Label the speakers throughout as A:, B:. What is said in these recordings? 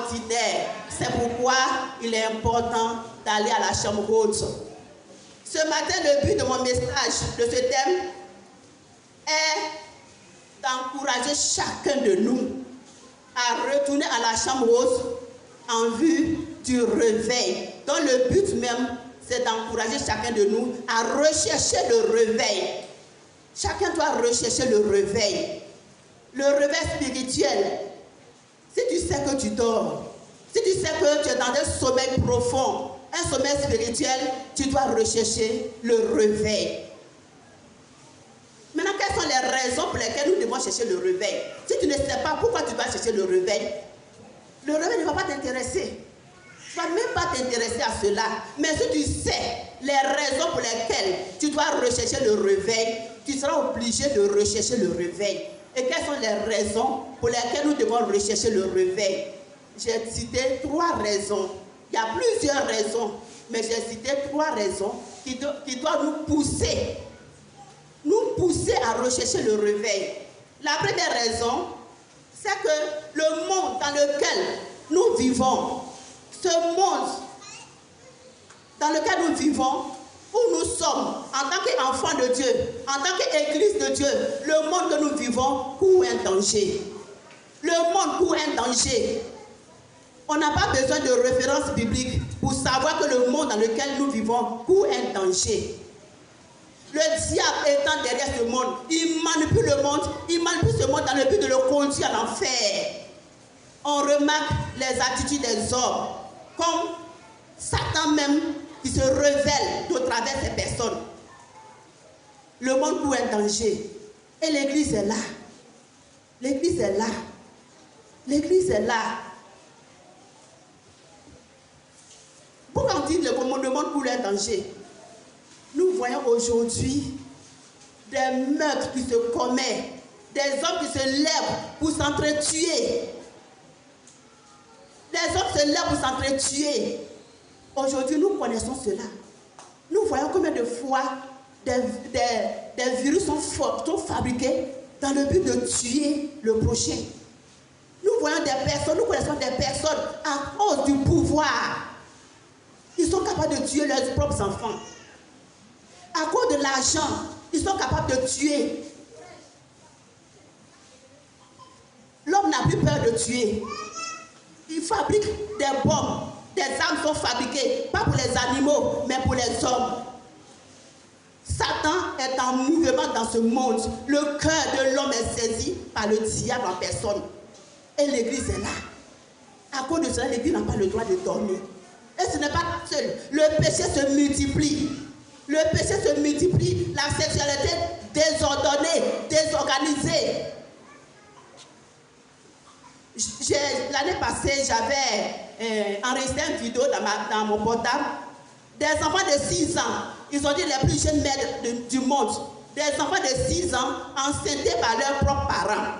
A: ordinaire. C'est pourquoi il est important d'aller à la chambre haute. Ce matin, le but de mon message, de ce thème, est d'encourager chacun de nous à retourner à la chambre haute en vue du réveil. Donc le but même, c'est d'encourager chacun de nous à rechercher le réveil. Chacun doit rechercher le réveil. Le réveil spirituel. Si tu sais que tu dors, si tu sais que tu es dans un sommeil profond, un sommeil spirituel, tu dois rechercher le réveil. Maintenant, quelles sont les raisons pour lesquelles nous devons chercher le réveil? Si tu ne sais pas pourquoi tu dois chercher le réveil ne va pas t'intéresser. Tu ne vas même pas t'intéresser à cela. Mais si tu sais les raisons pour lesquelles tu dois rechercher le réveil, tu seras obligé de rechercher le réveil. Et quelles sont les raisons pour lesquelles nous devons rechercher le réveil? J'ai cité 3 raisons. Il y a plusieurs raisons, mais j'ai cité 3 raisons qui doivent nous pousser à rechercher le réveil. La première raison, c'est que le monde dans lequel nous vivons, ce monde dans lequel nous vivons, où nous sommes en tant qu'enfants de Dieu, en tant qu'Église de Dieu, le monde que nous vivons court un danger. Le monde court un danger. On n'a pas besoin de références bibliques pour savoir que le monde dans lequel nous vivons court un danger. Le diable étant derrière ce monde, il manipule le monde, dans le but de le conduire à l'enfer. On remarque les attitudes des hommes, comme Satan même qui se révèle au travers ces personnes. Le monde court un danger. Et l'Église est là. L'Église est là. L'Église est là. Pourquoi on dit que le monde court un danger? Nous voyons aujourd'hui des meurtres qui se commettent, des hommes qui se lèvent pour s'entretuer. Les hommes se lèvent pour s'entretuer. Aujourd'hui, nous connaissons cela. Nous voyons combien de fois des virus sont fabriqués dans le but de tuer le prochain. Nous voyons des personnes, nous connaissons des personnes à cause du pouvoir. Ils sont capables de tuer leurs propres enfants. À cause de l'argent, ils sont capables de tuer. L'homme n'a plus peur de tuer. Il fabrique des bombes. Des armes sont fabriquées, pas pour les animaux, mais pour les hommes. Satan est en mouvement dans ce monde. Le cœur de l'homme est saisi par le diable en personne. Et l'Église est là. À cause de cela, l'Église n'a pas le droit de dormir. Et ce n'est pas seul. Le péché se multiplie. Le péché se multiplie. La sexualité désordonnée, désorganisée. L'année passée, j'avais enregistré une vidéo dans mon portable. Des enfants de 6 ans, ils ont dit les plus jeunes mères du monde. Des enfants de 6 ans enceintés par leurs propres parents.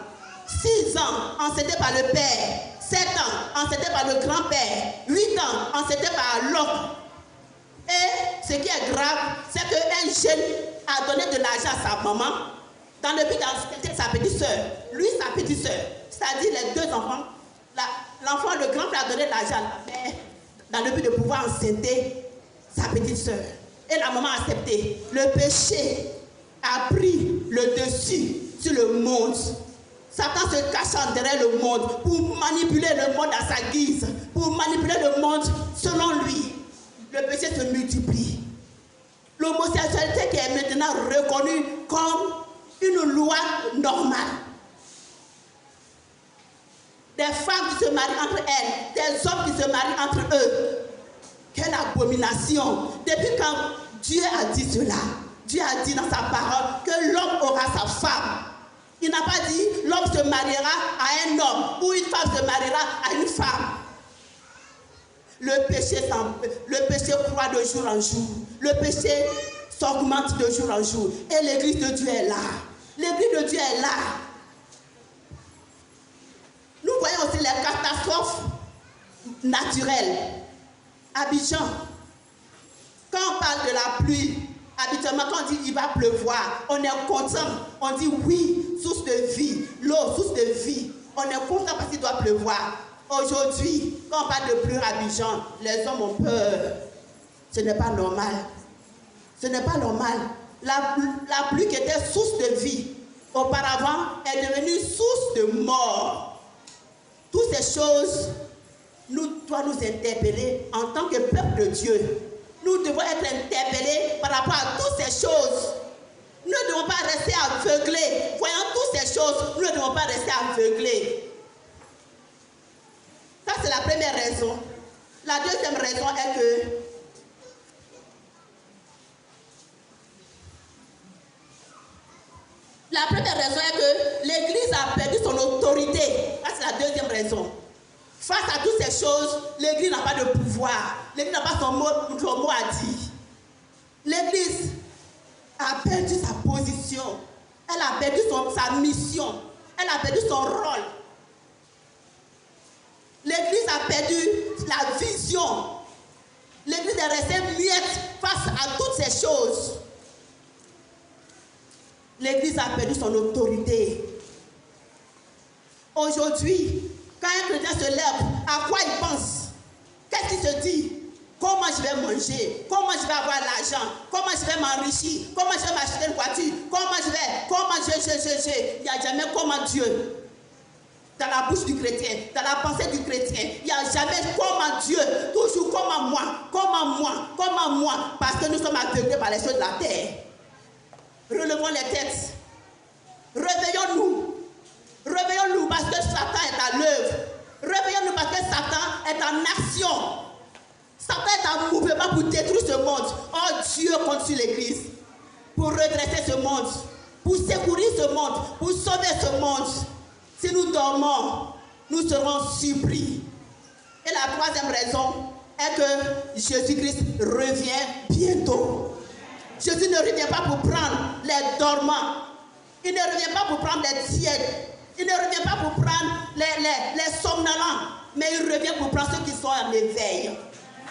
A: 6 ans enceintés par le père. 7 ans enceintés par le grand-père. 8 ans enceintés par l'oncle. Et ce qui est grave, c'est qu'un jeune a donné de l'argent à sa maman dans le but d'enceinter sa petite soeur. Lui, sa petite soeur. C'est-à-dire les 2 enfants. L'enfant, le grand-père a donné de l'argent à la mère dans le but de pouvoir enceinter sa petite soeur. Et la maman a accepté. Le péché a pris le dessus sur le monde. Satan se cache derrière le monde pour manipuler le monde à sa guise, pour manipuler le monde selon lui. Le péché se multiplie. L'homosexualité qui est maintenant reconnue comme une loi normale. Des femmes qui se marient entre elles, des hommes qui se marient entre eux. Quelle abomination! Depuis quand Dieu a dit cela, Dieu a dit dans sa parole que l'homme aura sa femme. Il n'a pas dit l'homme se mariera à un homme ou une femme se mariera à une femme. Le péché croît de jour en jour. Le péché s'augmente de jour en jour. Et l'Église de Dieu est là. L'Église de Dieu est là. Nous voyons aussi les catastrophes naturelles. Abidjan. Quand on parle de la pluie, habituellement quand on dit il va pleuvoir, on est content. On dit oui, source de vie. L'eau, source de vie. On est content parce qu'il doit pleuvoir. Aujourd'hui, quand on parle de pluie à Abidjan, les hommes ont peur. Ce n'est pas normal. Ce n'est pas normal. La pluie qui était source de vie, auparavant, est devenue source de mort. Toutes ces choses doivent nous interpeller en tant que peuple de Dieu. Nous devons être interpellés par rapport à toutes ces choses. Nous ne devons pas rester aveuglés. Voyant toutes ces choses, nous ne devons pas rester aveuglés. Ça, c'est la première raison. La deuxième raison est que l'Église a perdu son autorité. Ça, c'est la deuxième raison. Face à toutes ces choses, l'Église n'a pas de pouvoir. L'Église n'a pas son mot à dire. L'Église a perdu sa position. Elle a perdu sa mission. Elle a perdu son rôle. L'Église a perdu la vision. L'Église est restée muette face à toutes ces choses. L'Église a perdu son autorité. Aujourd'hui, quand un chrétien se lève, à quoi il pense? Qu'est-ce qu'il se dit? Comment je vais manger? Comment je vais avoir l'argent? Comment je vais m'enrichir? Comment je vais m'acheter une voiture? Il n'y a jamais comment Dieu. Dans la bouche du chrétien, dans la pensée du chrétien, il n'y a jamais comment Dieu. Toujours comment moi. Parce que nous sommes aveuglés par les choses de la terre. Relevons les têtes. Réveillons-nous. Réveillons-nous parce que Satan est à l'œuvre. Réveillons-nous parce que Satan est en action. Satan est en mouvement pour détruire ce monde. Oh, Dieu compte sur l'Église pour redresser ce monde, pour secourir ce monde, pour sauver ce monde. Si nous dormons, nous serons surpris. Et la troisième raison est que Jésus-Christ revient bientôt. Jésus ne revient pas pour prendre les dormants. Il ne revient pas pour prendre les tièdes. Il ne revient pas pour prendre les somnolents. Mais il revient pour prendre ceux qui sont en éveil.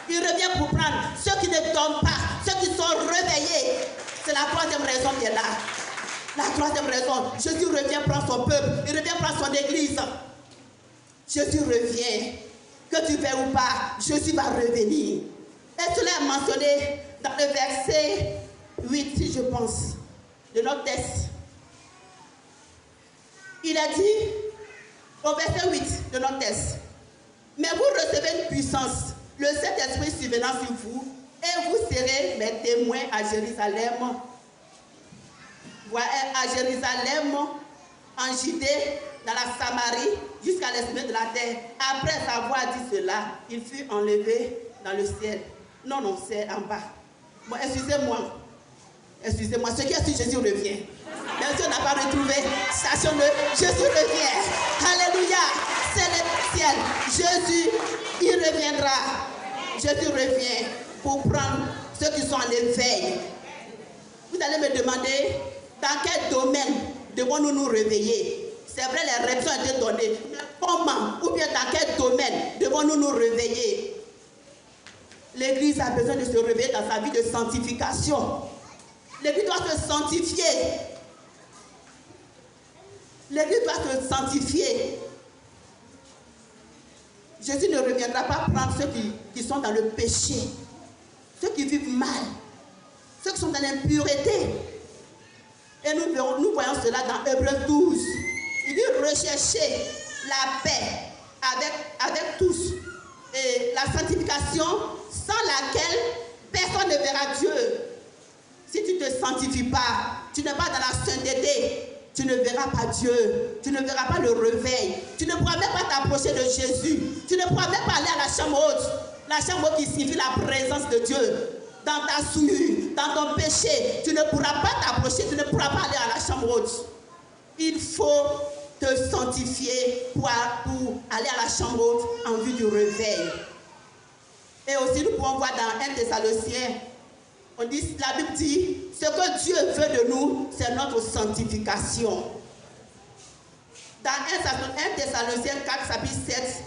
A: Il revient pour prendre ceux qui ne dorment pas, ceux qui sont réveillés. C'est la troisième raison qui est là. La troisième raison, Jésus revient prendre son peuple. Il revient prendre son église. Jésus revient. Que tu veuilles ou pas, Jésus va revenir. Et cela est mentionné dans le verset 8, si je pense, de notre texte. Il a dit, au verset 8 de notre texte, mais vous recevez une puissance, le Saint-Esprit survenant sur vous, et vous serez mes témoins à Jérusalem, en Judée, dans la Samarie, jusqu'à l'extrémité de la terre. Après avoir dit cela, il fut enlevé dans le ciel. Non, c'est en bas. Bon, excusez-moi, ce qui est sur Jésus revient. Bien sûr, on n'a pas retrouvé. Sachons-le, Jésus revient. Alléluia, c'est le ciel. Jésus, il reviendra. Jésus revient pour prendre ceux qui sont en éveil. Vous allez me demander dans quel domaine devons-nous nous réveiller. C'est vrai, les réponses ont été données. Mais comment ou bien dans quel domaine devons-nous nous réveiller? L'Église a besoin de se réveiller dans sa vie de sanctification. L'Église doit se sanctifier. L'Église doit se sanctifier. Jésus ne reviendra pas prendre ceux qui sont dans le péché, ceux qui vivent mal, ceux qui sont dans l'impureté. Et nous voyons cela dans Hébreux 12. Il dit rechercher la paix avec tous et la sanctification sans laquelle personne ne verra Dieu. Si tu ne te sanctifies pas, tu n'es pas dans la sainteté, tu ne verras pas Dieu, tu ne verras pas le réveil, tu ne pourras même pas t'approcher de Jésus, tu ne pourras même pas aller à la chambre haute qui signifie la présence de Dieu. Dans ta souillure, dans ton péché, tu ne pourras pas t'approcher, tu ne pourras pas aller à la chambre haute. Il faut te sanctifier pour aller à la chambre haute en vue du réveil. Et aussi nous pouvons voir dans 1 Thessaloniciens, la Bible dit, ce que Dieu veut de nous, c'est notre sanctification. Dans 1 Thessaloniciens 4, chapitre 7,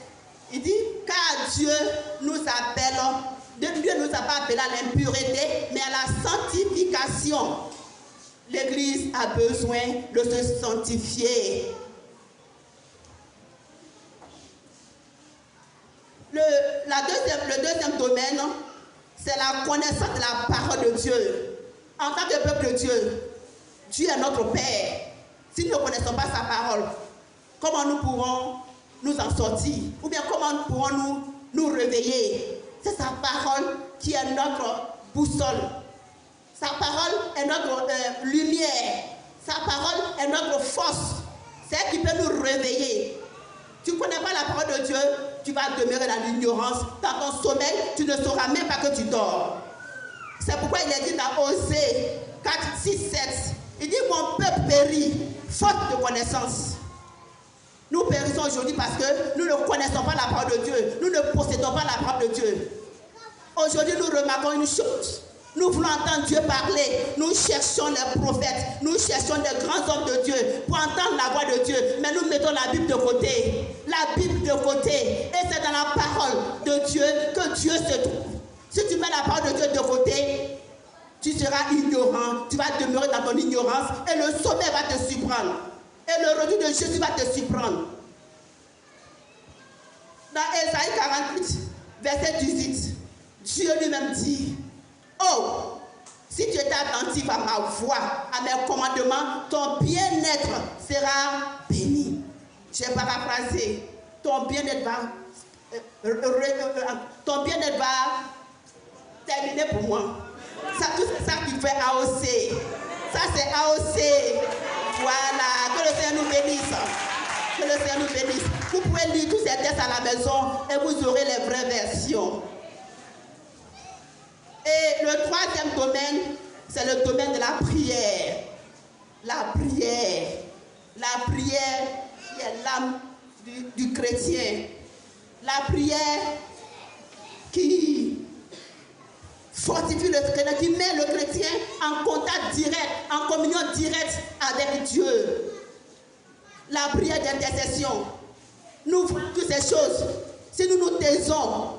A: il dit, car Dieu nous n'a pas appelé à l'impureté, mais à la sanctification. L'Église a besoin de se sanctifier. Le deuxième domaine, c'est la connaissance de la parole de Dieu. En tant que peuple de Dieu, Dieu est notre Père. Si nous ne connaissons pas sa parole, comment nous pourrons nous en sortir? Ou bien comment pourrons nous réveiller? C'est sa parole qui est notre boussole. Sa parole est notre lumière. Sa parole est notre force. C'est elle qui peut nous réveiller. Tu ne connais pas la parole de Dieu, tu vas demeurer dans l'ignorance. Dans ton sommeil, tu ne sauras même pas que tu dors. C'est pourquoi il est dit dans Osée 4, 6, 7. Il dit, mon peuple périt, faute de connaissance. Nous périssons aujourd'hui parce que nous ne connaissons pas la parole de Dieu. Nous ne possédons pas la parole de Dieu. Aujourd'hui, nous remarquons une chose. Nous voulons entendre Dieu parler. Nous cherchons les prophètes. Nous cherchons des grands hommes de Dieu pour entendre la voix de Dieu. Mais nous mettons la Bible de côté. La Bible de côté. Et c'est dans la parole de Dieu que Dieu se trouve. Si tu mets la parole de Dieu de côté, tu seras ignorant. Tu vas demeurer dans ton ignorance. Et le sommeil va te surprendre. Et le retour de Jésus va te surprendre. Dans Ésaïe 48, verset 18, Dieu lui-même dit, oh, si tu étais attentif à ma voix, à mes commandements, ton bien-être sera béni. J'ai paraphrasé. Ton bien-être va terminer pour moi. Ça, tout ça qui fait AOC. Ça, c'est AOC. Voilà. Que le Seigneur nous bénisse. Que le Seigneur nous bénisse. Vous pouvez lire tous ces textes à la maison et vous aurez les vraies versions. Et le troisième domaine, c'est le domaine de la prière. La prière. La prière qui est l'âme du chrétien. La prière qui fortifie le chrétien, qui met le chrétien en contact direct, en communion directe avec Dieu. La prière d'intercession. Nous voyons toutes ces choses. Si nous nous taisons,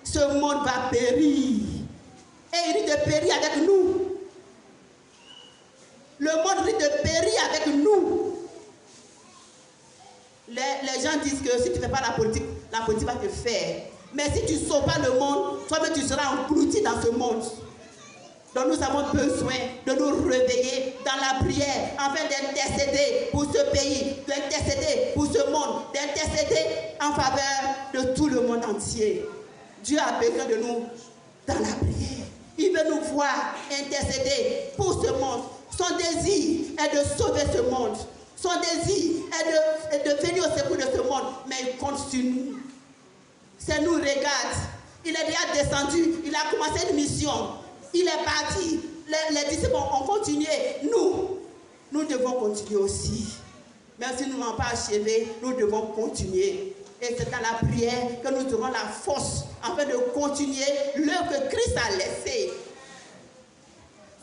A: ce monde va périr. Et il risque de périr avec nous. Le monde risque de périr avec nous. Les gens disent que si tu ne fais pas la politique va te faire. Mais si tu ne sauves pas le monde, toi-même tu seras englouti dans ce monde. Donc nous avons besoin de nous réveiller dans la prière, afin d'intercéder pour ce pays, d'intercéder pour ce monde, d'intercéder en faveur de tout le monde entier. Dieu a besoin de nous dans la prière. Il veut nous voir intercéder pour ce monde. Son désir est de sauver ce monde. Son désir est de venir au secours de ce monde. Mais il compte sur nous. C'est nous, regarde. Il est déjà descendu. Il a commencé une mission. Il est parti. Les disciples ont continué. Nous devons continuer aussi. Même si nous n'avons pas achevé, nous devons continuer. Et c'est dans la prière que nous aurons la force afin de continuer l'œuvre que Christ a laissée.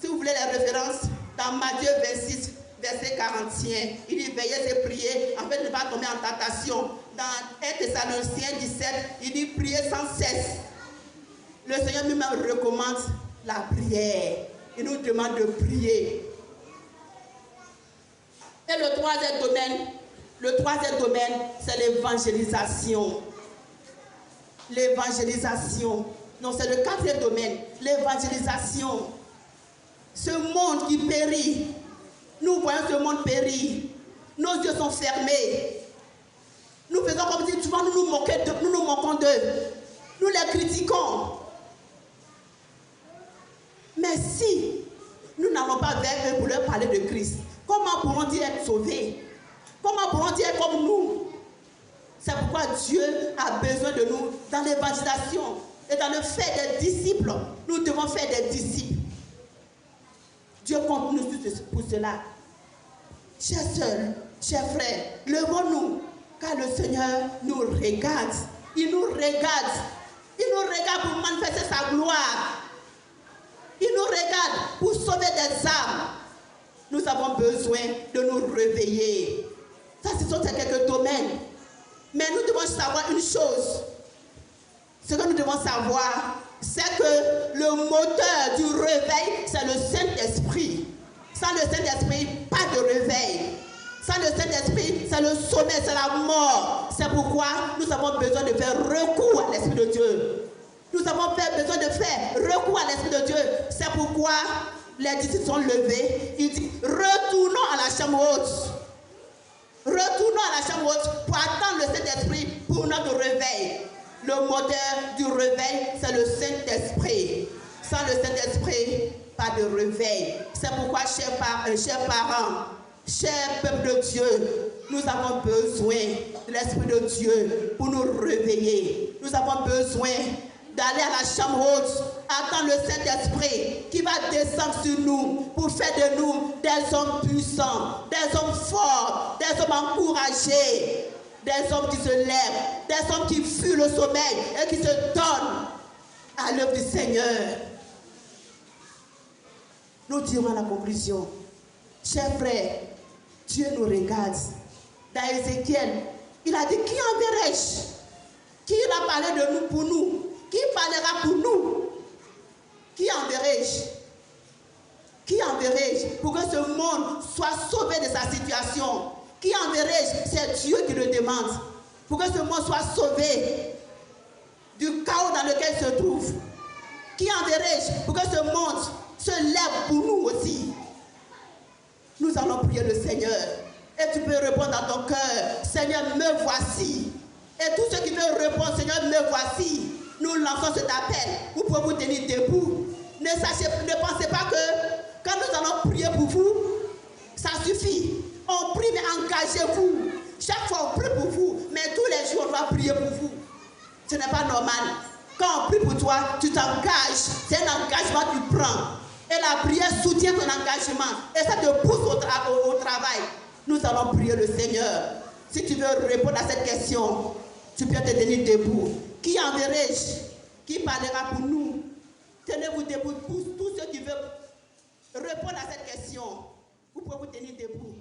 A: Si vous voulez les références, dans Matthieu 26, verset 41, il dit veillez et priez afin de ne pas tomber en tentation. Dans 1 Thessaloniciens 17, il dit priez sans cesse. Le Seigneur lui-même recommande la prière. Il nous demande de prier. Et le troisième domaine, c'est l'évangélisation. L'évangélisation. Non, c'est le quatrième domaine. L'évangélisation. Ce monde qui périt. Nous voyons ce monde périr. Nos yeux sont fermés. Nous faisons comme si souvent nous nous moquons d'eux. Nous les critiquons. Mais si nous n'allons pas vers eux pour leur parler de Christ, comment pourront-ils être sauvés? Comment pourront-ils être comme nous? C'est pourquoi Dieu a besoin de nous dans l'évangélisation et dans le fait des disciples. Nous devons faire des disciples. Dieu compte nous pour cela. Chers sœurs, chers frères, levons-nous, car le Seigneur nous regarde. Il nous regarde. Il nous regarde pour manifester sa gloire. Il nous regarde pour sauver des âmes. Nous avons besoin de nous réveiller. Ça, ce sont quelques domaines. Mais nous devons savoir une chose. Ce que nous devons savoir, c'est que le moteur du réveil, c'est le Saint-Esprit. Sans le Saint-Esprit, pas de réveil. Sans le Saint-Esprit, c'est le sommeil, c'est la mort. C'est pourquoi nous avons besoin de faire recours à l'Esprit de Dieu. Nous avons besoin de faire recours à l'Esprit de Dieu. C'est pourquoi les disciples sont levés. Ils disent, retournons à la chambre haute. Retournons à la chambre haute pour attendre le Saint-Esprit pour notre réveil. Le moteur du réveil, c'est le Saint-Esprit. Sans le Saint-Esprit, pas de réveil. C'est pourquoi, chers parents, chers peuple de Dieu, nous avons besoin de l'Esprit de Dieu pour nous réveiller. Nous avons besoin d'aller à la chambre haute, attendre le Saint-Esprit qui va descendre sur nous pour faire de nous des hommes puissants, des hommes forts, des hommes encouragés, des hommes qui se lèvent, des hommes qui fuient le sommeil et qui se donnent à l'œuvre du Seigneur. Nous dirons à la conclusion, chers frères, Dieu nous regarde. Dans Ézéchiel, il a dit, qui enverrai-je? Qui a parlé de nous pour nous? Qui parlera pour nous? Qui enverrai-je? Qui enverrai-je pour que ce monde soit sauvé de sa situation? Qui enverrai-je? C'est Dieu qui le demande. Pour que ce monde soit sauvé du chaos dans lequel il se trouve. Qui enverrai-je pour que ce monde se lève pour nous aussi? Nous allons prier le Seigneur. Et tu peux répondre dans ton cœur, Seigneur, me voici. Et tous ceux qui veulent répondre, Seigneur, me voici. Nous lançons cet appel. Vous pouvez vous tenir debout. Ne pensez pas que quand nous allons prier pour vous, ça suffit. On prie, mais engagez-vous. Chaque fois, on prie pour vous. Mais tous les jours, on doit prier pour vous. Ce n'est pas normal. Quand on prie pour toi, tu t'engages. C'est un engagement que tu prends. Et la prière soutient ton engagement. Et ça te pousse au travail. Nous allons prier le Seigneur. Si tu veux répondre à cette question, tu peux te tenir debout. Qui enverrai-je? Qui parlera pour nous? Tenez-vous debout. Pour tous ceux qui veulent répondre à cette question, vous pouvez vous tenir debout.